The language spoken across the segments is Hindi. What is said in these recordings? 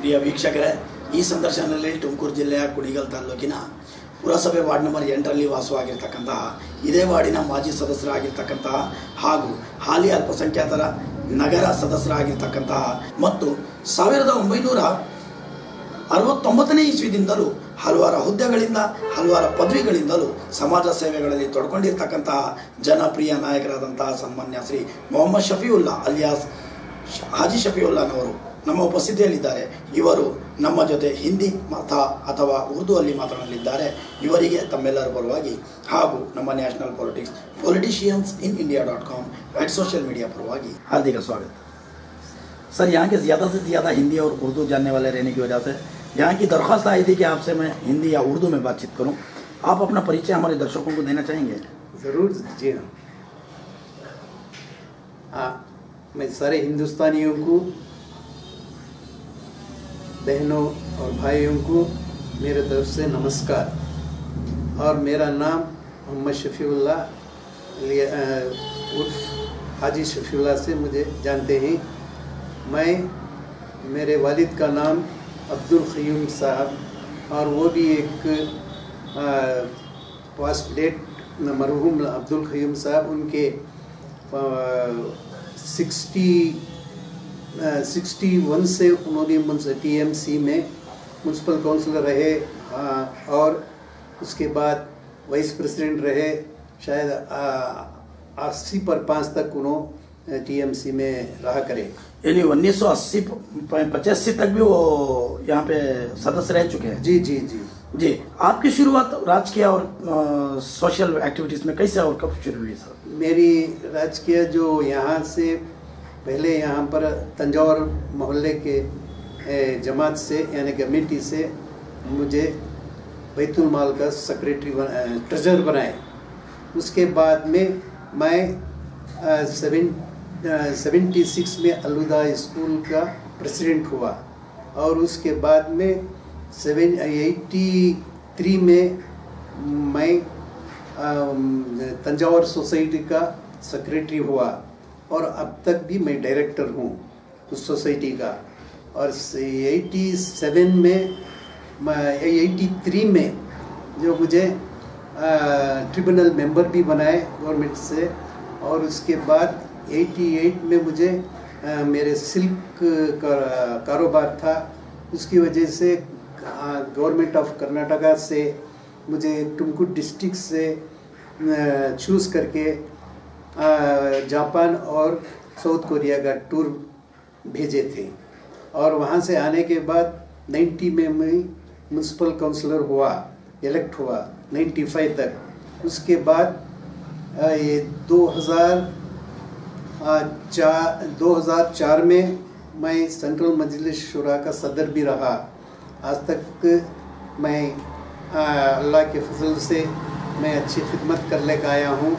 ಪ್ರಿಯ ವೀಕ್ಷಕರೇ, ಈ ಸಂದರ್ಶನದಲ್ಲಿ ತುಮಕೂರು ಜಿಲ್ಲೆಯ ಕುಣಿಗಲ್ ತಾಲೂಕಿನ ಪುರಸಭೆ ವಾರ್ಡ್ ನಂಬರ್ 8ರಲ್ಲಿ ವಾಸವಾಗಿರ್ತಕ್ಕಂತಹ ಇದೇ ವಾರ್ಡಿನ ಮಾಜಿ ಸದಸ್ಯರಾಗಿರ್ತಕ್ಕಂತಹ ಹಾಗೂ ಹಾಲಿ ಅಲ್ಪಸಂಖ್ಯಾತರ ನಗರ ಸದಸ್ಯರಾಗಿರ್ತಕ್ಕಂತಹ ಮತ್ತು 1969ನೇ ಇಸ್ವಿದಿಂದಲೂ ಹಲವಾರು ಹುದ್ದೆಗಳಿಂದ ಹಲವಾರು ಪದವಿಗಳಿಂದಲೂ ಸಮಾಜ ಸೇವೆಗಳಲ್ಲಿ ತೊಡ್ಕೊಂಡಿರ್ತಕ್ಕಂತಹ ಜನಪ್ರಿಯ ನಾಯಕರಾದಂತಹ ಸನ್ಮಾನ್ಯ ಶ್ರೀ ಮೊಹಮ್ಮದ್ ಶಫೀವುಲ್ಲಾ ಅಲಿಯಾಸ್ ಹಾಜಿ ಶಫೀವುಲ್ಲಾನವರು ನಮ್ಮ ಉಪಸ್ಥಿತಿಯಲ್ಲಿದ್ದಾರೆ. ಇವರು ನಮ್ಮ ಜೊತೆ ಹಿಂದಿ ಅಥವಾ ಉರ್ದು ಅಲ್ಲಿ ಮಾತನಾಡಲಿದ್ದಾರೆ. ಇವರಿಗೆ ತಮ್ಮೆಲ್ಲರ ಪರವಾಗಿ ಹಾಗೂ ನಮ್ಮ national politicians in India dot com social media परवागी हार्दिक स्वागत। सर, यहाँ के ज़्यादा से ज़्यादा हिंदी और उर्दू जानने वाले रहने की वजह से यहाँ की दरख्वास्त आई थी कि आपसे मैं हिंदी या उर्दू में बातचीत करूँ। आप अपना परिचय हमारे दर्शकों को देना चाहेंगे? ज़रूर। जी हाँ, मैं सारे हिंदुस्तानियों को, बहनों और भाइयों को मेरे तरफ से नमस्कार। और मेरा नाम मोहम्मद शफीउल्लाह उर्फ हाजी शफीउल्लाह से मुझे जानते हैं। मैं, मेरे वालिद का नाम अब्दुल क़य्यूम साहब, और वो भी एक पास्ट डेट मरहूम अब्दुल क़य्यूम साहब, उनके 61 से उन्होंने टीएमसी में म्यूनसिपल काउंसिलर रहे, और उसके बाद वाइस प्रेसिडेंट रहे। शायद 80 तक उन्होंने टीएमसी में रहा करे। यानी 1980-85 तक भी वो यहाँ पे सदस्य रह चुके हैं। जी जी जी जी। आपकी शुरुआत राजकीय और सोशल एक्टिविटीज़ में कैसे और कब शुरू हुई सर? मेरी राजकीय जो यहाँ से पहले यहाँ पर तंजौर मोहल्ले के जमात से यानी कमेटी से मुझे बैतुल माल का सेक्रेटरी ट्रेजरर बनाए। उसके बाद में मैं 76 में अलुदा स्कूल का प्रेसिडेंट हुआ, और उसके बाद में 83 में मैं तंजौर सोसाइटी का सेक्रेटरी हुआ, और अब तक भी मैं डायरेक्टर हूँ उस सोसाइटी का। और 83 में जो मुझे ट्रिब्यूनल मेंबर भी बनाए गवर्नमेंट से, और उसके बाद 88 में मुझे मेरे सिल्क का कारोबार था, उसकी वजह से गवर्नमेंट ऑफ कर्नाटका से मुझे तुमकुर डिस्ट्रिक्ट से चूज़ करके जापान और साउथ कोरिया का टूर भेजे थे। और वहाँ से आने के बाद 90 में मैं म्यूनसिपल काउंसिलर हुआ, इलेक्ट हुआ 95 तक। उसके बाद ये 2004 में मैं सेंट्रल मजलिस शुरा का सदर भी रहा। आज तक मैं अल्लाह के फजल से मैं अच्छी खिदमत कर लेकर आया हूँ।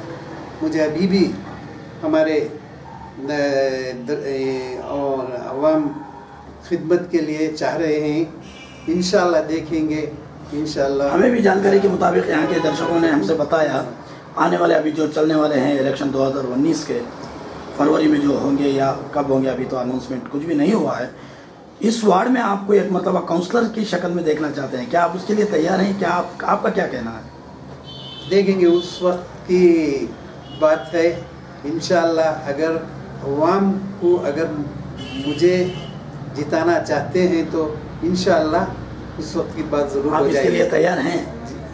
मुझे अभी भी हमारे और अवाम खिदमत के लिए चाह रहे हैं। इंशाल्लाह देखेंगे, इंशाल्लाह। हमें भी जानकारी के मुताबिक यहाँ के दर्शकों ने हमसे बताया, आने वाले अभी जो चलने वाले हैं इलेक्शन 2019 के फरवरी में जो होंगे या कब होंगे अभी तो अनाउंसमेंट कुछ भी नहीं हुआ है। इस वार्ड में आपको एक मतलब काउंसलर की शक्ल में देखना चाहते हैं, क्या आप उसके लिए तैयार हैं? क्या आपका क्या कहना है? देखेंगे, उस वक्त की बात है। इंशाल्लाह अगर अवाम को अगर मुझे जिताना चाहते हैं तो इंशाल्लाह उस वक्त की बात ज़रूर हो जाएगी। इसके लिए तैयार हैं?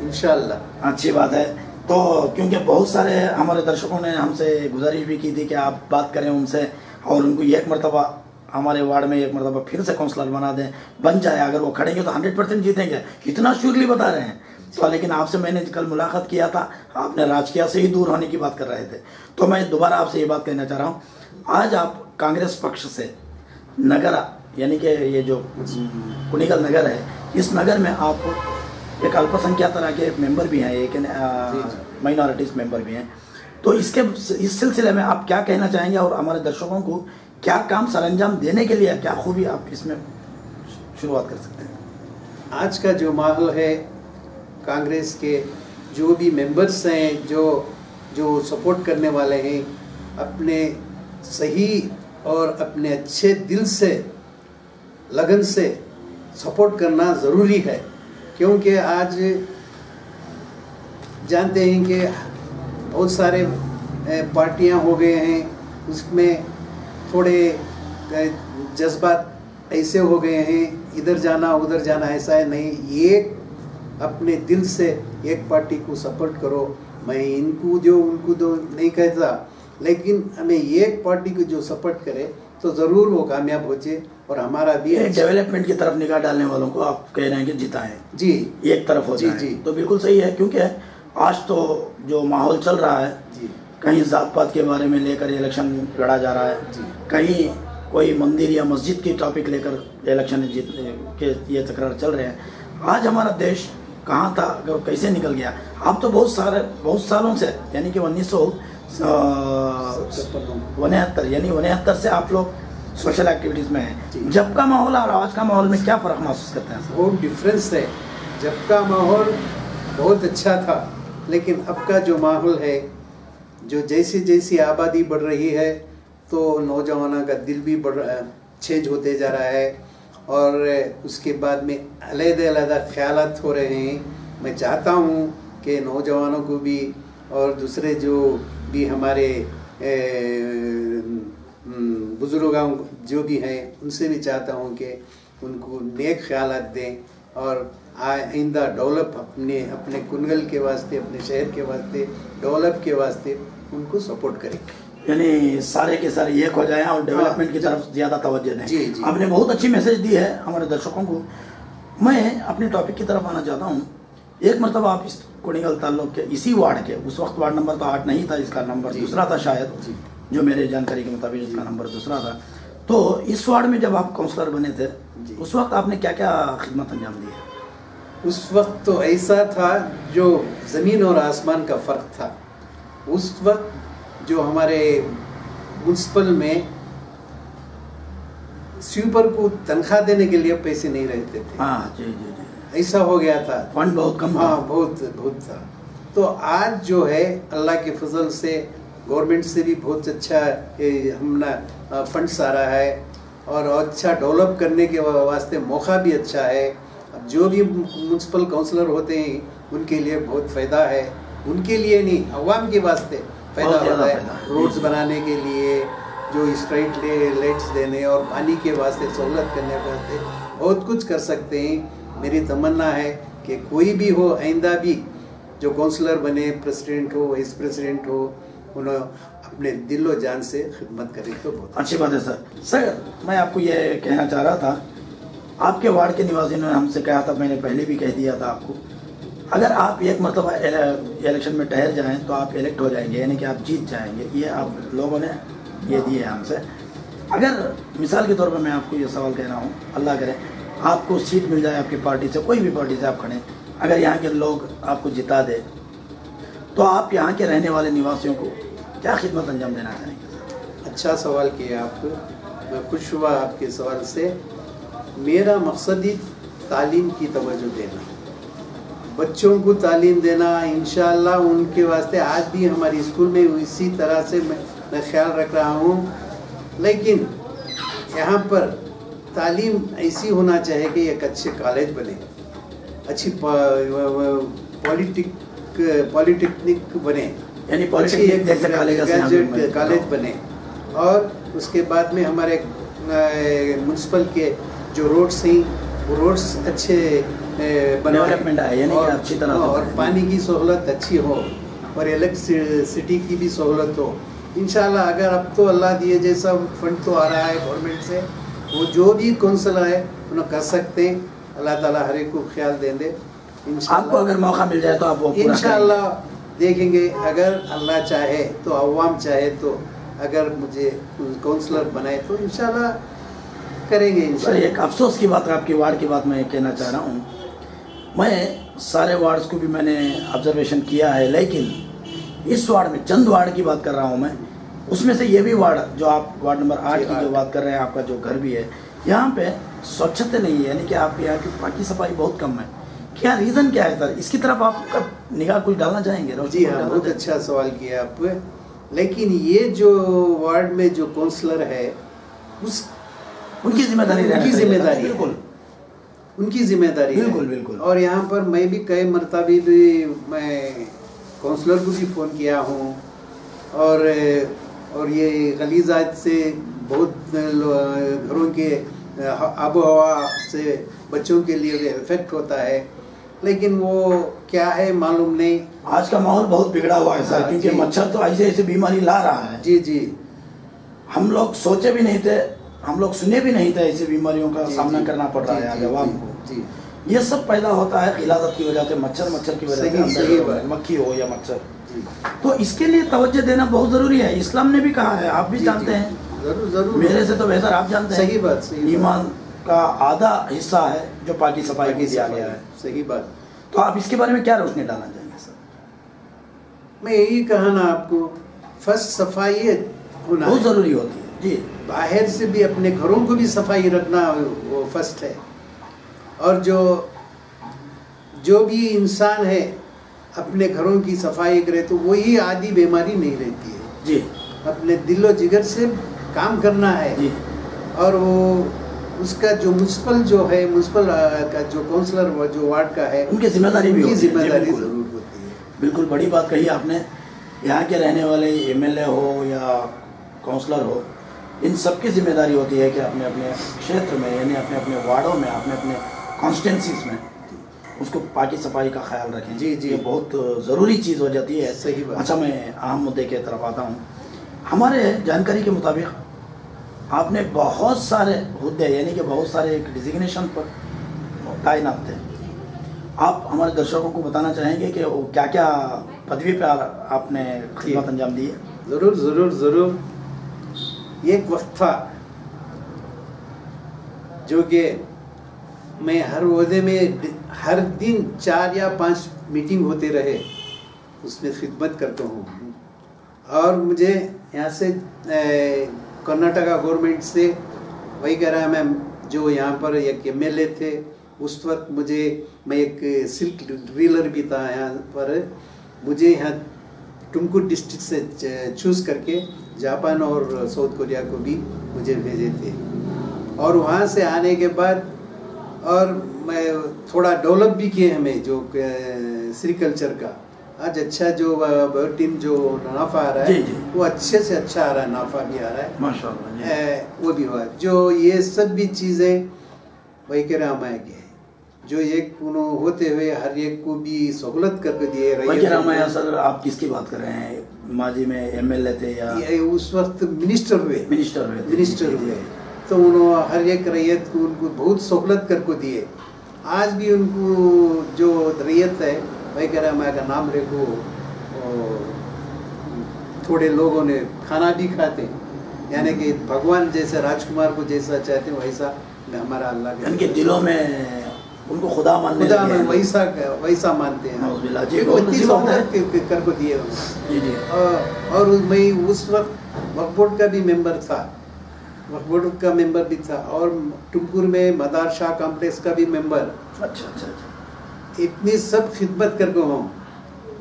इंशाल्लाह। अच्छी बात है। तो क्योंकि बहुत सारे हमारे दर्शकों ने हमसे गुजारिश भी की थी कि आप बात करें उनसे और उनको एक मरतबा हमारे वार्ड में एक मरतबा फिर से काउंसलर बना दें, बन जाए। अगर वो खड़ेंगे तो 100% जीतेंगे, इतना श्योरली बता रहे हैं। तो लेकिन आपसे मैंने कल मुलाकात किया था, आपने राजकीय से ही दूर होने की बात कर रहे थे। तो मैं दोबारा आपसे ये बात कहना चाह रहा हूँ, आज आप कांग्रेस पक्ष से नगरा यानी कि ये जो कुणिगल नगर है, इस नगर में आप एक अल्पसंख्यक तरह के मेंबर भी हैं, एक माइनॉरिटीज़ मेंबर भी हैं। तो इस सिलसिले में आप क्या कहना चाहेंगे और हमारे दर्शकों को क्या काम सरंजाम देने के लिए क्या खूबी आप इसमें शुरुआत कर सकते हैं? आज का जो माहौल है, कांग्रेस के जो भी मेंबर्स हैं, जो सपोर्ट करने वाले हैं, अपने सही और अपने अच्छे दिल से लगन से सपोर्ट करना ज़रूरी है, क्योंकि आज जानते हैं कि बहुत सारे पार्टियां हो गए हैं, उसमें थोड़े जज्बात ऐसे हो गए हैं, इधर जाना उधर जाना, ऐसा है नहीं। एक अपने दिल से एक पार्टी को सपोर्ट करो। मैं इनको दो उनको दो नहीं कहता, लेकिन हमें एक पार्टी को जो सपोर्ट करे तो ज़रूर वो कामयाब हो जाए और हमारा भी डेवलपमेंट की तरफ निगाह डालने वालों को आप कह रहे हैं कि जिताएं जी, एक तरफ हो जाए। जी तो बिल्कुल सही है, क्योंकि आज तो जो माहौल चल रहा है जी, कहीं जात पात के बारे में लेकर इलेक्शन लड़ा जा रहा है जी, कहीं कोई मंदिर या मस्जिद की टॉपिक लेकर इलेक्शन जीतने के ये तकरार चल रहे हैं। आज हमारा देश कहाँ था, अगर कैसे निकल गया। आप तो बहुत सालों से यानी कि 1969 यानी 1969 से आप लोग सोशल एक्टिविटीज़ में हैं। जब का माहौल और आज का माहौल में क्या फ़र्क महसूस करते हैं? बहुत डिफरेंस है। जब का माहौल बहुत अच्छा था, लेकिन अब का जो माहौल है, जो जैसे जैसी आबादी बढ़ रही है तो नौजवानों का दिल भी चेंज होते जा रहा है और उसके बाद में अलग-अलग ख्यालात हो रहे हैं। मैं चाहता हूँ कि नौजवानों को भी और दूसरे जो भी हमारे बुजुर्गों जो भी हैं उनसे भी चाहता हूँ कि उनको नेक ख्यालात दें और आइंदा डेवलप अपने कुनगल के वास्ते, अपने शहर के वास्ते डेवलप के वास्ते उनको सपोर्ट करें। यानी सारे के सारे एक हो जाएं और डेवलपमेंट की तरफ ज़्यादा तवज्जो दें। जी जी, आपने बहुत अच्छी मैसेज दी है हमारे दर्शकों को। मैं अपने टॉपिक की तरफ आना चाहता हूँ। एक मरतबा आप इस कुनिगल ताल्लुक के इसी वार्ड के, उस वक्त वार्ड नंबर तो 8 नहीं था, इसका नंबर दूसरा था शायद, जो मेरे जानकारी के मुताबिक इसका नंबर दूसरा था। तो इस वार्ड में जब आप काउंसलर बने थे, उस वक्त आपने क्या क्या खिदमत अंजाम दी है? उस वक्त तो ऐसा था जो ज़मीन और आसमान का फ़र्क था। उस वक्त जो हमारे म्यूनसिपल में स्वीपर को तनख्वाह देने के लिए पैसे नहीं रहते थे। हाँ जी जी जी, ऐसा हो गया था, फंड बहुत कम था। हाँ बहुत था। तो आज जो है अल्लाह के फजल से गवर्नमेंट से भी बहुत अच्छा हमने फंड्स आ रहा है और अच्छा डेवलप करने के वास्ते मौका भी अच्छा है। अब जो भी म्यूनसिपल काउंसलर होते हैं उनके लिए बहुत फ़ायदा है, उनके लिए नहीं अवाम के वास्ते फ़ायदा होता है। रोड्स बनाने के लिए जो स्ट्रीट लाइट्स देने और पानी के वास्ते सहूलत करने वास्ते बहुत कुछ कर सकते हैं। मेरी तमन्ना है कि कोई भी हो आइंदा भी जो काउंसलर बने, प्रेसिडेंट हो, वाइस प्रेसिडेंट हो, उन्हें अपने दिलो जान से खिदमत करें तो बहुत अच्छी बात है। सर मैं आपको ये कहना चाह रहा था, आपके वार्ड के निवासियों ने हमसे कहा था, मैंने पहले भी कह दिया था आपको, अगर आप एक मरतबा इलेक्शन में ठहर जाएं तो आप इलेक्ट हो जाएंगे, यानी कि आप जीत जाएंगे। ये आप लोगों ने ये दिए है हमसे। अगर मिसाल के तौर पर मैं आपको ये सवाल कह रहा हूँ, अल्लाह करे आपको सीट मिल जाए आपकी पार्टी से, कोई भी पार्टी से आप खड़े, अगर यहाँ के लोग आपको जिता दे तो आप यहाँ के रहने वाले निवासियों को क्या खिदमत अंजाम देना चाहेंगे? अच्छा सवाल किया आप, मैं खुश हुआ आपके सवाल से। मेरा मकसद ही तालीम की तवज्जो देना, बच्चों को तालीम देना। इंशाअल्लाह उनके वास्ते आज भी हमारी स्कूल में इसी तरह से मैं ख्याल रख रहा हूँ, लेकिन यहाँ पर तालीम ऐसी होना चाहिए कि एक अच्छे कॉलेज बने, अच्छी पॉलिटेक्निक बने, यानी पॉलिटेक्निक कॉलेज बने, और उसके बाद में हमारे म्यूनसिपल के जो रोड्स हैं वो रोड्स अच्छे डेवलपमेंट आए, यानी कि अच्छी तरह और पानी की सहूलत अच्छी हो और इलेक्ट्रिसिटी की भी सहूलत हो। इंशाल्लाह अगर अब तो अल्लाह दिए जैसा फंड तो आ रहा है गवर्नमेंट से, वो जो भी काउंसिलर है उन्हें कर सकते हैं। अल्लाह ताला हर एक को ख्याल दे। आपको अगर मौका मिल जाए तो आप वो इंशाल्लाह देखेंगे। अगर अल्लाह चाहे तो, अवाम चाहे तो, अगर मुझे काउंसलर बनाए तो इंशाल्लाह करेंगे। इंशाल्लाह। एक अफसोस की बात, आपकी वार्ड की बात मैं कहना चाह रहा हूँ। मैं सारे वार्ड्स को भी मैंने ऑब्जर्वेशन किया है, लेकिन इस वार्ड में चंद वार्ड की बात कर रहा हूँ मैं, उसमें से ये भी वार्ड जो आप वार्ड नंबर 8 की जो बात कर रहे हैं, आपका जो घर भी है, यहाँ पे स्वच्छता नहीं है, यानी कि आप यहाँ की पाकी सफाई बहुत कम है। क्या रीज़न क्या है सर? इसकी तरफ आप निगाह कुछ डालना चाहेंगे? जी हाँ, बहुत अच्छा सवाल किया आप। लेकिन ये जो वार्ड में जो काउंसलर है उनकी जिम्मेदारी है। उनकी जिम्मेदारी है। बिल्कुल बिल्कुल। और यहाँ पर मैं भी कई मरतबे भी मैं काउंसलर को भी फ़ोन किया हूँ, और ये गलीजात से बहुत घरों के आबो हवा से बच्चों के लिए इफेक्ट होता है, लेकिन वो क्या है मालूम नहीं। आज का माहौल बहुत बिगड़ा हुआ है सर, क्योंकि मच्छर तो ऐसे ऐसे बीमारी ला रहा है। जी जी। हम लोग सोचे भी नहीं थे, हम लोग सुने भी नहीं थे ऐसी बीमारियों का सामना करना पड़ रहा है आज आवाम को। जी। ये सब पैदा होता है खिलाफत की वजह से, मच्छर की वजह से, अंदर मक्खी हो या मच्छर। तो इसके लिए तवज्जो देना बहुत जरूरी है। इस्लाम ने भी कहा है, आप भी जानते हैं, जरूर जरूर, मेरे से तो बेहतर आप जानते हैं। सही बात, सही ईमान का आधा हिस्सा है जो पाकी सफाई को दिया गया है। सही बात। तो आप इसके बारे में क्या रोशनी डालना चाहेंगे सर? मैं यही कहा ना आपको, फर्स्ट सफाई होना बहुत जरूरी होती है जी। बाहर से भी अपने घरों को भी सफाई रखना वो फर्स्ट है। और जो भी इंसान है अपने घरों की सफाई करे तो वही आदि बीमारी नहीं रहती है जी। अपने दिलो जिगर से काम करना है जी। और वो उसका जो म्युनिसिपल जो है, म्युनिसिपल का जो काउंसलर जो वार्ड का है, उनकी जिम्मेदारी भी जिम्मेदारी जरूर होती है। बिल्कुल बड़ी बात कही आपने। यहाँ के रहने वाले एमएलए हो या काउंसलर हो, इन सबकी जिम्मेदारी होती है कि अपने अपने क्षेत्र में, यानी अपने अपने वार्डों में, अपने अपने कॉन्स्टिट्यूंसीज में उसको पाकी सफाई का ख्याल रखें। जी जी, ये बहुत ज़रूरी चीज़ हो जाती है। सही बात। अच्छा, मैं अहम मुद्दे की तरफ आता हूँ। हमारे जानकारी के मुताबिक आपने बहुत सारे हुद्दे, यानी कि बहुत सारे एक डिजिग्नेशन पर तैनात थे। आप हमारे दर्शकों को बताना चाहेंगे कि वो क्या क्या पदवी पर आपने खिदमत अंजाम दी है? ज़रूर ज़रूर ज़रूर। एक वक्त था जो कि मैं हर ओहदे में हर दिन 4 या 5 मीटिंग होते रहे, उसमें खिदमत करता हूँ। और मुझे यहाँ से कर्नाटका गवर्नमेंट से वही कह रहा है, मैं जो यहाँ पर एक एमएलए थे उस वक्त मैं एक सिल्क डीलर भी था यहाँ पर, मुझे यहाँ टुमकुर डिस्ट्रिक्ट से चूज़ करके जापान और साउथ कोरिया को भी मुझे भेजे थे। और वहाँ से आने के बाद और मैं थोड़ा डेवलप भी किए हमें जो सेरिकल्चर का। आज अच्छा जो टीम जो नाफा आ रहा है वो अच्छे से अच्छा आ रहा है, नाफा भी आ रहा है माशाल्लाह, वो भी हुआ। जो ये सब भी चीज़ें वही कह रहा हमारे के जो एक होते हुए हर एक को भी सहूलत करके दिए रही। सर आप किसकी बात कर रहे हैं? माजी में एमएलए थे या उस वक्त मिनिस्टर हुए तो उन्होंने हर एक रैयत को उनको बहुत सहूलत करके दिए। आज भी उनको जो रैयत है वही कह रहा है हमारे का नाम रेखो, थोड़े लोगों ने खाना भी खाते, यानी कि भगवान जैसे राजकुमार को जैसा चाहते हैं वैसा हमारा अल्लाह के दिलों में उनको खुदा मानते हैं, वैसा मानते हैं। करको दिए जी। और मैं उस वक्त वक्फ बोर्ड का भी मेंबर था, वक्फ बोर्ड का मेंबर भी था, और टुमकुर में मदार शाह कॉम्प्लेक्स का भी मेंबर। अच्छा। इतनी सब खिदमत करके हूँ,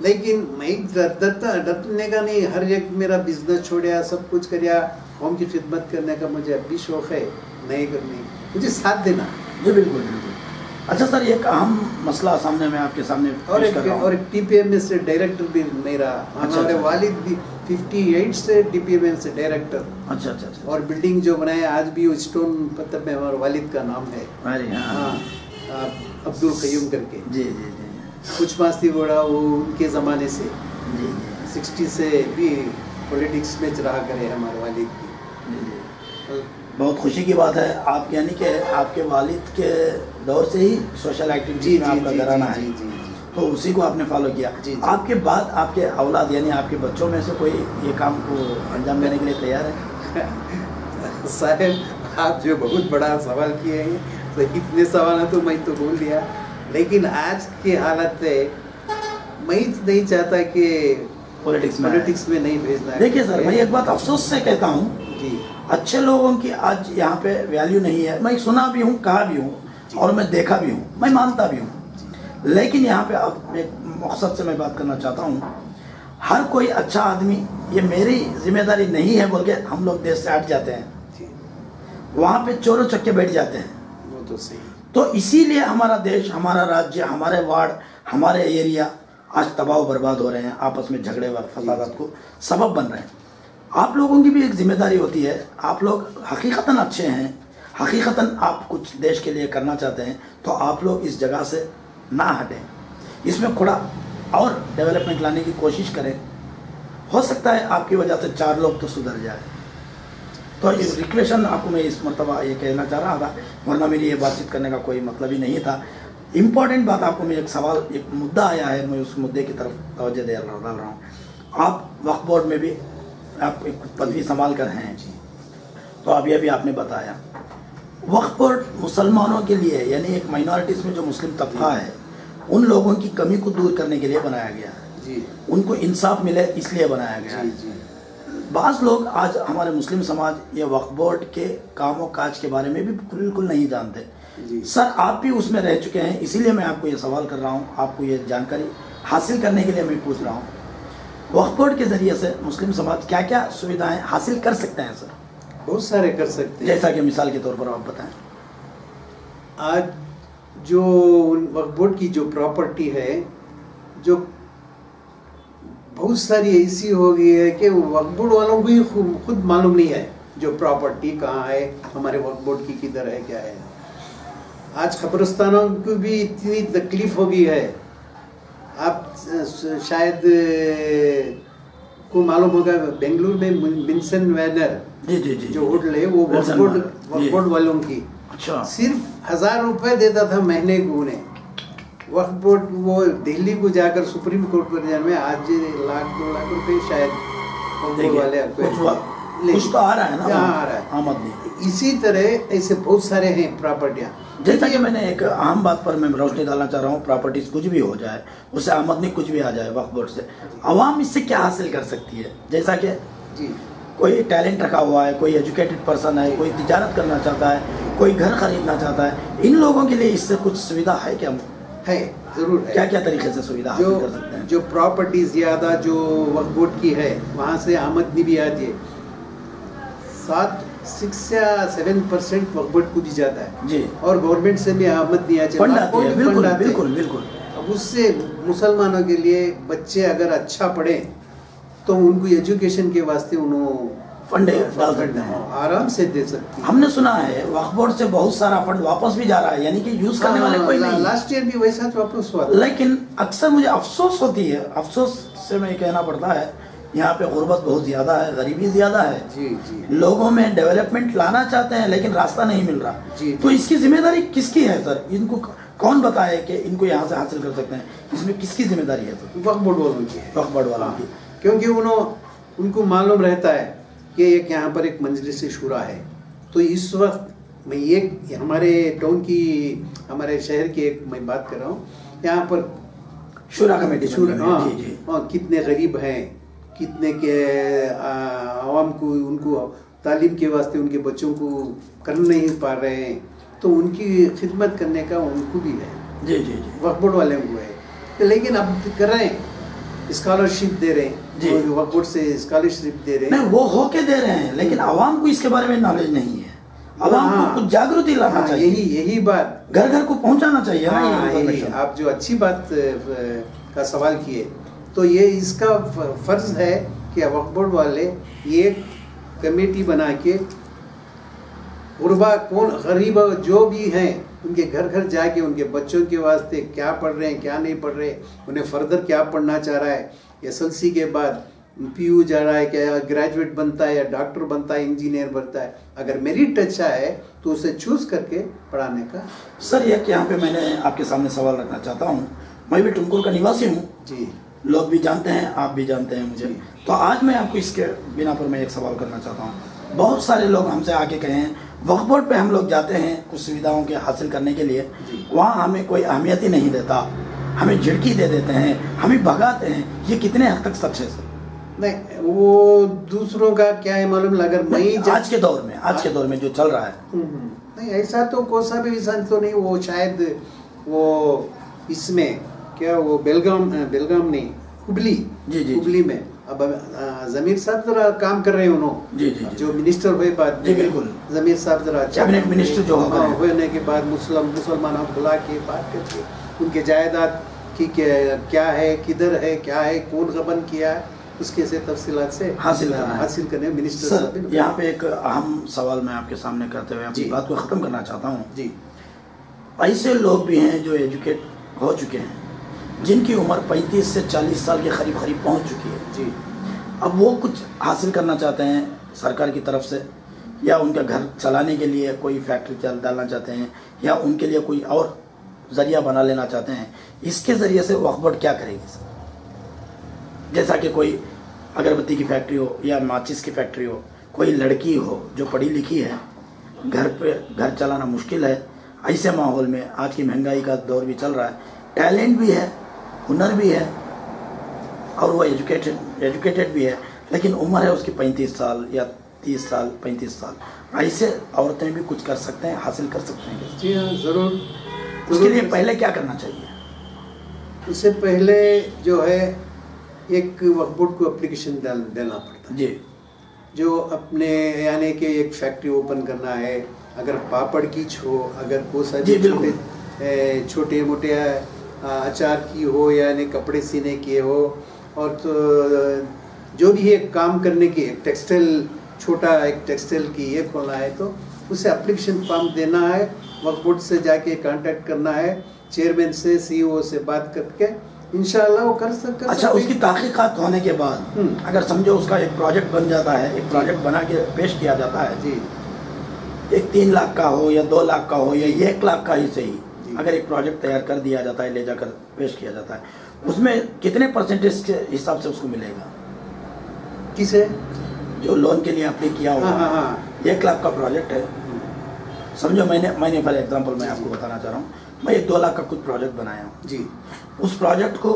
लेकिन मैं डरने का नहीं। हर एक मेरा बिजनेस छोड़ा, सब कुछ कराया, कौम की खिदमत करने का मुझे अब भी शौक़ है, नहीं करनी, मुझे साथ देना। जी बिल्कुल। अच्छा सर, एक अहम मसला सामने मैं आपके सामने और एक टीपीएमएस से डायरेक्टर भी मेरा, हमारे वालिद भी 58 से टीपीएमएस से डायरेक्टर। अच्छा। और बिल्डिंग जो बनाए आज भी स्टोन पत्थर में हमारे वालिद का नाम है। हाँ, अब्दुल कयूम करके। जी। कुछ मास्ती बोड़ा वो उनके ज़माने से 60 से भी पॉलिटिक्स में रहा करे हमारे वालिद की। बहुत खुशी की बात है। आप यानी कि आपके वालिद के दौर से ही सोशल एक्टिविटी में आपका घराना है। जी। तो उसी को आपने फॉलो किया। जी। आपके बाद आपके औलाद यानी आपके बच्चों में से कोई ये काम को अंजाम देने के लिए तैयार है? साहब, आप जो बहुत बड़ा सवाल किए हैं, तो इतने सवाल है तो मैं तो बोल दिया, लेकिन आज की हालत है मैं नहीं चाहता कि पॉलिटिक्स में नहीं भेजना। देखिए सर, मैं एक बात अफसोस से कहता हूँ जी, अच्छे लोगों की आज यहाँ पे वैल्यू नहीं है। मैं सुना भी हूँ, कहा भी हूँ और मैं देखा भी हूँ, मैं मानता भी हूँ। लेकिन यहाँ पे अब एक मकसद से मैं बात करना चाहता हूँ, हर कोई अच्छा आदमी, ये मेरी जिम्मेदारी नहीं है बोल के हम लोग देश से हट जाते हैं, वहाँ पे चोरों चक्के बैठ जाते हैं। वो तो सही। तो इसीलिए हमारा देश, हमारा राज्य, हमारे वार्ड, हमारे एरिया आज तबाह बर्बाद हो रहे हैं, आपस में झगड़े व फसादात को सबब बन रहे हैं। आप लोगों की भी एक जिम्मेदारी होती है, आप लोग हकीकतन अच्छे हैं, हकीकतन आप कुछ देश के लिए करना चाहते हैं, तो आप लोग इस जगह से ना हटें, इसमें थोड़ा और डेवलपमेंट लाने की कोशिश करें। हो सकता है आपकी वजह से 4 लोग तो सुधर जाए। तो ये रिक्वेशन आपको मैं इस मरतबा ये कहना चाह रहा था, वरना मेरी ये बातचीत करने का कोई मतलब ही नहीं था। इम्पॉर्टेंट बात आपको मैं एक सवाल, एक मुद्दा आया है, मैं उस मुद्दे की तरफ तवज्जो डाल रहा हूँ। आप वक्फ बोर्ड में भी आप एक पदवी संभाल कर हैं, तो अब ये भी आपने बताया वक्फ बोर्ड मुसलमानों के लिए, यानी एक माइनॉरिटीज़ में जो मुस्लिम तबका है, उन लोगों की कमी को दूर करने के लिए बनाया गया है जी। उनको इंसाफ मिले इसलिए बनाया गया है जी। बाज़ लोग आज हमारे मुस्लिम समाज ये वक्फ बोर्ड के कामों काज के बारे में भी बिल्कुल नहीं जानते जी। सर आप भी उसमें रह चुके हैं, इसीलिए मैं आपको ये सवाल कर रहा हूँ, आपको ये जानकारी हासिल करने के लिए मैं पूछ रहा हूँ। वक्फ बोर्ड के ज़रिए से मुस्लिम समाज क्या क्या सुविधाएँ हासिल कर सकते हैं सर? बहुत सारे कर सकते हैं। जैसा कि मिसाल के तौर पर आप बताएं। आज जो वक्फ बोर्ड की जो प्रॉपर्टी है, जो बहुत सारी ऐसी हो गई है कि वक्फ बोर्ड वालों को ही खुद मालूम नहीं है जो प्रॉपर्टी कहाँ है, हमारे वक्फ बोर्ड की किधर है, क्या है। आज कब्रिस्तानों को भी इतनी तकलीफ हो गई है। आप शायद को मालूम होगा, बेंगलुरु में विंसेंट वैनर जी जो होटल है वो वक्फ बोर्ड वालों की, अच्छा, सिर्फ 1000 रुपए देता था महीने को उन्हें वक्फ बोर्ड। वो दिल्ली को जाकर सुप्रीम कोर्ट पर जाने में आज 1 लाख 2 लाख रुपए शायद वक्फ बोर्ड वाले कुछ तो आ रहा है ना, आ रहा है आमदनी। इसी तरह ऐसे बहुत सारे हैं प्रॉपर्टियाँ। जैसा कि मैंने एक अहम बात पर मैं रोशनी डालना चाह रहा हूँ, प्रॉपर्टीज कुछ भी हो जाए, उससे आमदनी कुछ भी आ जाए वक्फ बोर्ड से, आवाम इससे क्या हासिल कर सकती है? जैसा कि जी कोई टैलेंट रखा हुआ है, कोई एजुकेटेड पर्सन है, कोई तिजारत करना चाहता है, कोई घर खरीदना चाहता है, इन लोगों के लिए इससे कुछ सुविधा है क्या? है, जरूर है। क्या क्या तरीके से सुविधा हासिल कर सकते हैं? जो प्रॉपर्टी ज्यादा जो वक्फ बोर्ड की है वहाँ से आमदनी भी आती है। 6 या 7% वक्फ बोर्ड को दी जाता है जी, और गवर्नमेंट से भी आमदनी आती है, बिल्कुल। अब उससे मुसलमानों के लिए बच्चे अगर अच्छा पढ़े तो उनको एजुकेशन के वास्ते उन्होंने फंड डाल सकते हैं, आराम से दे सकते हैं। हमने सुना है वक्फ बोर्ड से बहुत सारा फंड वापस भी जा रहा है, यानी कि यूज करने वाले कोई नहीं। लास्ट ईयर भी वैसा वापस हुआ, लेकिन अक्सर मुझे अफसोस होती है, अफसोस से मैं कहना पड़ता है, यहाँ पे गुर्बत बहुत ज्यादा है, गरीबी ज्यादा है जी। लोगों में डेवलपमेंट लाना चाहते हैं लेकिन रास्ता नहीं मिल रहा जी। तो इसकी जिम्मेदारी किसकी है सर? इनको कौन बताए कि इनको यहाँ से हासिल कर सकते हैं? इसमें किसकी जिम्मेदारी है सर? वक्फ बोर्ड वालों की है, वक्फ बोर्ड वालों की, क्योंकि उनको मालूम रहता है कि एक यहाँ पर एक मजलिस शुरा है। तो इस वक्त मैं एक हमारे टाउन की, हमारे शहर की एक मैं बात कर रहा हूँ, यहाँ पर शुरा कमेटी, कितने गरीब हैं, कितने के आवाम को उनको तालीम के वास्ते उनके बच्चों को कर नहीं पा रहे हैं, तो उनकी खिदमत करने का उनको भी है जी। वक्फ बोर्ड वाले को है, तो लेकिन अब कर रहे हैं, स्कॉलरशिप दे रहे हैं जी, वक्फ बोर्ड से स्कॉलरशिप दे रहे हैं। नहीं, वो होके दे रहे हैं, लेकिन आवाम को इसके बारे में नॉलेज नहीं है। आवाम को कुछ जागृति लाना चाहिए, यही बात घर घर को पहुंचाना चाहिए। यही आप जो अच्छी बात का सवाल किए, तो ये इसका फर्ज है कि वक्फ बोर्ड वाले ये कमेटी बना के गुरबा कौन गरीब जो भी हैं उनके घर घर जाके उनके बच्चों के वास्ते क्या पढ़ रहे हैं, क्या नहीं पढ़ रहे, उन्हें फर्दर क्या पढ़ना चाह रहा है, SLC के बाद PU जा रहा है, क्या ग्रेजुएट बनता है या डॉक्टर बनता है, इंजीनियर बनता है, अगर मेरिट अच्छा है तो उसे चूज करके पढ़ाने का। सर एक यहाँ पे मैंने आपके सामने सवाल रखना चाहता हूँ, मैं भी टुमकुर का निवासी हूँ जी, लोग भी जानते हैं, आप भी जानते हैं मुझे, तो आज मैं आपको इसके बिना पर मैं एक सवाल करना चाहता हूँ। बहुत सारे लोग हमसे आके कहे हैं वक्फ बोर्ड पे हम लोग जाते हैं कुछ सुविधाओं के हासिल करने के लिए, वहाँ हमें कोई अहमियत ही नहीं देता, हमें झिड़की दे देते हैं, हमें भगाते हैं, ये कितने हद तक सच है सर? नहीं, वो दूसरों का क्या है मालूम, अगर मैं आज के दौर में जो चल रहा है, नहीं ऐसा तो कोई सा भी इंसान तो नहीं, वो शायद वो इसमें क्या वो बेलगाम नहीं, हुबली में अब जमीर साहब जरा काम कर रहे हैं उन्होंने जी जी जी जो मिनिस्टर हुए बाद जी बिल्कुल जमीर साहब जरा कैबिनेट मिनिस्टर जो होने के बाद मुसलमानों को बुला के बात करके उनके जायदाद की क्या है, किधर है, क्या है, कौन गबन किया है, उसके से तफसीलात से हासिल करने मिनिस्टर साहब। यहाँ पे एक अहम सवाल मैं आपके सामने करते हुए अपनी बात को ख़त्म करना चाहता हूँ जी। ऐसे लोग भी हैं जो एजुकेट हो चुके हैं, जिनकी उम्र 35 से 40 साल के करीब पहुँच चुकी है जी। अब वो कुछ हासिल करना चाहते हैं सरकार की तरफ से, या उनका घर चलाने के लिए कोई फैक्ट्री डालना चाहते हैं, या उनके लिए कोई और जरिया बना लेना चाहते हैं, इसके ज़रिए से वक्फ बोर्ड क्या करेगी सर? जैसा कि कोई अगरबत्ती की फैक्ट्री हो या माचिस की फैक्ट्री हो, कोई लड़की हो जो पढ़ी लिखी है, घर चलाना मुश्किल है, ऐसे माहौल में आज की महंगाई का दौर भी चल रहा है, टैलेंट भी है, हुनर भी है और वो एजुकेटेड भी है, लेकिन उम्र है उसकी 35 साल या 30 साल 35 साल, ऐसे औरतें भी कुछ कर सकते हैं, हासिल कर सकते हैं? जी हाँ, ज़रूर। उसके लिए पहले क्या करना चाहिए? उससे पहले जो है एक वक्फ बोर्ड को एप्लीकेशन देना पड़ता है जी, जो अपने यानी कि एक फैक्ट्री ओपन करना है, अगर पापड़ की हो, अगर कोसा छोटे मोटे अचार की हो, यानी कपड़े सीने की हो, और तो जो भी है काम करने की टेक्सटाइल एक टेक्सटाइल की ये खोलना है, तो उसे एप्लीकेशन फॉर्म देना है, वक्फ बोर्ड से जाके कांटेक्ट करना है, चेयरमैन से सीईओ से बात करके इंशाल्लाह वो कर सकते। अच्छा, उसकी तहकीकात होने के बाद अगर समझो उसका एक प्रोजेक्ट बन जाता है, एक प्रोजेक्ट बना के पेश किया जाता है जी, एक 3 लाख का हो या 2 लाख का हो या 1 लाख का ही सही, अगर एक प्रोजेक्ट तैयार कर दिया जाता है, ले जाकर पेश किया जाता है, उसमें कितने परसेंटेज के हिसाब से उसको मिलेगा? किसे? जो लोन के लिए अप्लाई किया होगा। 1 लाख का प्रोजेक्ट है, समझो मैंने फॉर एग्जांपल मैं आपको बताना चाह रहा हूँ, मैं 2 लाख का कुछ प्रोजेक्ट बनाया हूँ जी। उस प्रोजेक्ट को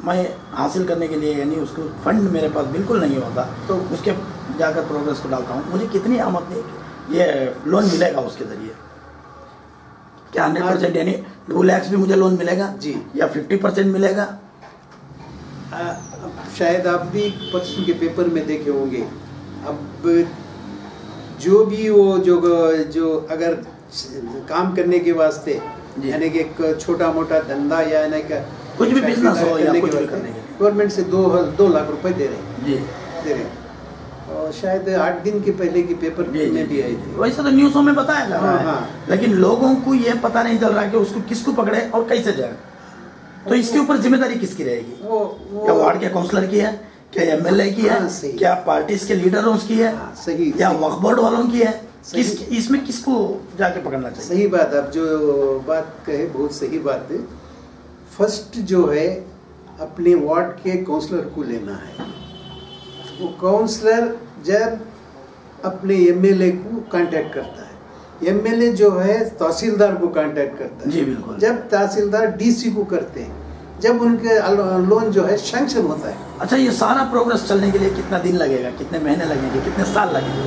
मैं हासिल करने के लिए, यानी उसको फंड मेरे पास बिल्कुल नहीं होता, तो उसके जाकर प्रोग्रेस को डालता हूँ, मुझे कितनी आमदनी ये लोन मिलेगा उसके ज़रिए? क्या 100% यानी 2 लाख भी मुझे लोन मिलेगा जी, या 50% मिलेगा? शायद आप भी परसों के पेपर में देखे होंगे। अब जो भी वो जो अगर काम करने के वास्ते यानी कि एक छोटा मोटा धंधा या यानी कि कुछ भी बिजनेस हो या कुछ भी करने के लिए गवर्नमेंट से 2 लाख रुपए दे रहे हैं और शायद 8 दिन के पहले की पेपर में भी आई थी। वैसे तो न्यूज़ों में बताया जा रहा है, लेकिन लोगों को ये पता नहीं चल रहा कि उसको किसको पकड़े और कैसे जाए। तो इसके ऊपर जिम्मेदारी किसकी रहेगी? क्या वार्ड के काउंसलर की है, क्या एमएलए की है, क्या पार्टी के लीडरों की है, सही, या वक्फ बोर्ड वालों की है? इसमें किसको जाके पकड़ना चाहिए? सही बात, आप जो बात कहे बहुत सही बात है। फर्स्ट जो है अपने वार्ड के काउंसलर को लेना है। वो काउंसलर जब अपने एमएलए को कांटेक्ट करता है, एमएलए जो है तहसीलदार को कांटेक्ट करता है जी बिल्कुल, जब तहसीलदार डीसी को करते हैं, जब उनके लोन जो है सैंक्शन होता है। अच्छा, ये सारा प्रोग्रेस चलने के लिए कितना दिन लगेगा, कितने महीने लगेंगे, कितने साल लगेंगे?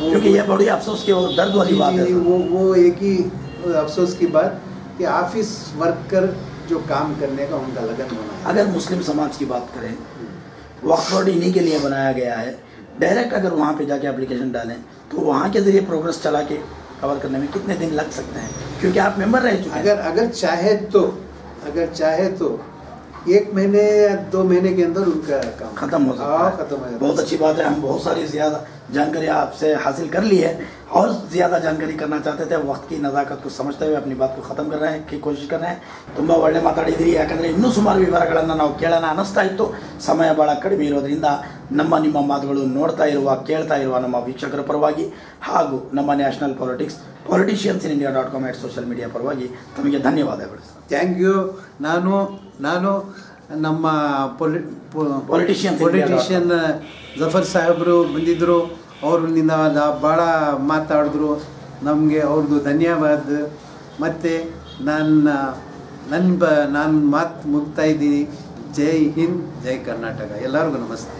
क्योंकि ये बड़ी अफसोस की और दर्द वाली बात है। वो एक ही अफसोस की बात कि ऑफिस वर्कर जो काम करने का उनका लगन होना है। अगर मुस्लिम समाज की बात करें, वक्फ बोर्ड इन्हीं के लिए बनाया गया है, डायरेक्ट अगर वहाँ पे जाके एप्लीकेशन डालें तो वहाँ के जरिए प्रोग्रेस चला के कवर करने में कितने दिन लग सकते हैं? क्योंकि आप मेंबर रह चुके हैं। अगर चाहे तो 1 महीने या 2 महीने के अंदर उनका काम खत्म हो सकता है। बहुत अच्छी बात है। हम बहुत सारी ज़्यादा जानकारी आपसे हासिल कर ली है और ज़्यादा जानकारी करना चाहते थे। वक्त की नज़ाकत को समझते हुए अपनी बात को ख़त्म कर रहे हैं की कोशिश कर रहे हैं। ತುಂಬ ಒಳ್ಳೆ ಮಾತಾಡಿದಿರಿ, ಯಾಕಂದರೆ ಇನ್ನೂ ಸುಮಾರು ವಿವರಗಳನ್ನು ನಾವು ಕೇಳೋಣ ಅನ್ನಿಸ್ತಾ ಇತ್ತು. ಸಮಯ ಭಾಳ ಕಡಿಮೆ ಇರೋದ್ರಿಂದ ನಿಮ್ಮ ಮಾತುಗಳು ನೋಡ್ತಾ ಇರುವ ಕೇಳ್ತಾ ಇರುವ ನಮ್ಮ ವೀಕ್ಷಕರ ಪರವಾಗಿ ಹಾಗೂ ನಮ್ಮ ನ್ಯಾಷನಲ್ politiciansinIndia.com ಸೋಷಿಯಲ್ ಮೀಡಿಯಾ ಪರವಾಗಿ ತಮಗೆ ಧನ್ಯವಾದಗಳು. Thank you. ನಾನು ನಮ್ಮ ಪೊಲಿಟಿಷಿಯನ್ ಜಫರ್ ಸಾಹೇಬರು ಬಂದಿದ್ದರು, ಅವ್ರಿಂದ ಭಾಳ ಮಾತಾಡಿದ್ರು, ನಮಗೆ ಅವ್ರದ್ದು ಧನ್ಯವಾದ. ಮತ್ತು ನಾನು ಮಾತು ಮುಗ್ತಾ ಇದ್ದೀನಿ. ಜೈ ಹಿಂದ್, ಜೈ ಕರ್ನಾಟಕ. ಎಲ್ಲರಿಗೂ ನಮಸ್ತೆ.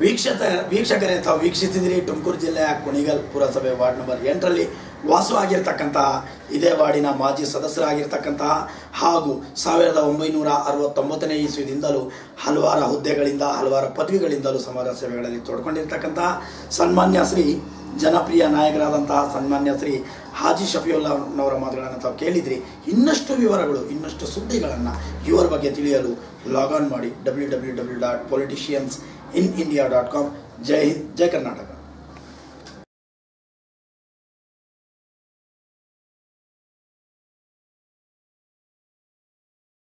ವೀಕ್ಷಕರೇ, ತಾವು ವೀಕ್ಷಿಸಿದಿರಿ ತುಮಕೂರು ಜಿಲ್ಲೆಯ ಕುಣಿಗಲ್ ಪುರಸಭೆ ವಾರ್ಡ್ ನಂಬರ್ 8ರಲ್ಲಿ ವಾಸವಾಗಿರ್ತಕ್ಕಂತಹ ಇದೇ ವಾರ್ಡಿನ ಮಾಜಿ ಸದಸ್ಯರಾಗಿರ್ತಕ್ಕಂತಹ ಹಾಗೂ 1969ನೇ ಇಸ್ವಿದಿಂದಲೂ ಹಲವಾರು ಹುದ್ದೆಗಳಿಂದ ಹಲವಾರು ಪದವಿಗಳಿಂದಲೂ ಸಮಾಜ ಸೇವೆಗಳಲ್ಲಿ ತೊಡ್ಕೊಂಡಿರ್ತಕ್ಕಂತಹ ಸನ್ಮಾನ್ಯ ಶ್ರೀ ಜನಪ್ರಿಯ ನಾಯಕರಾದಂತಹ ಸನ್ಮಾನ್ಯ ಶ್ರೀ ಹಾಜಿ ಶಫಿಯುಲ್ಲಾಹ್ನವರ ಮಾತುಗಳನ್ನು ತಾವು ಕೇಳಿದ್ರಿ. ಇನ್ನಷ್ಟು ವಿವರಗಳು, ಇನ್ನಷ್ಟು ಸುದ್ದಿಗಳನ್ನು ಇವರ ಬಗ್ಗೆ ತಿಳಿಯಲು ಲಾಗ್ ಆನ್ ಮಾಡಿ www.politiciencsinIndia.com. ಜೈ ಹಿಂದ್, ಜೈ ಕರ್ನಾಟಕ.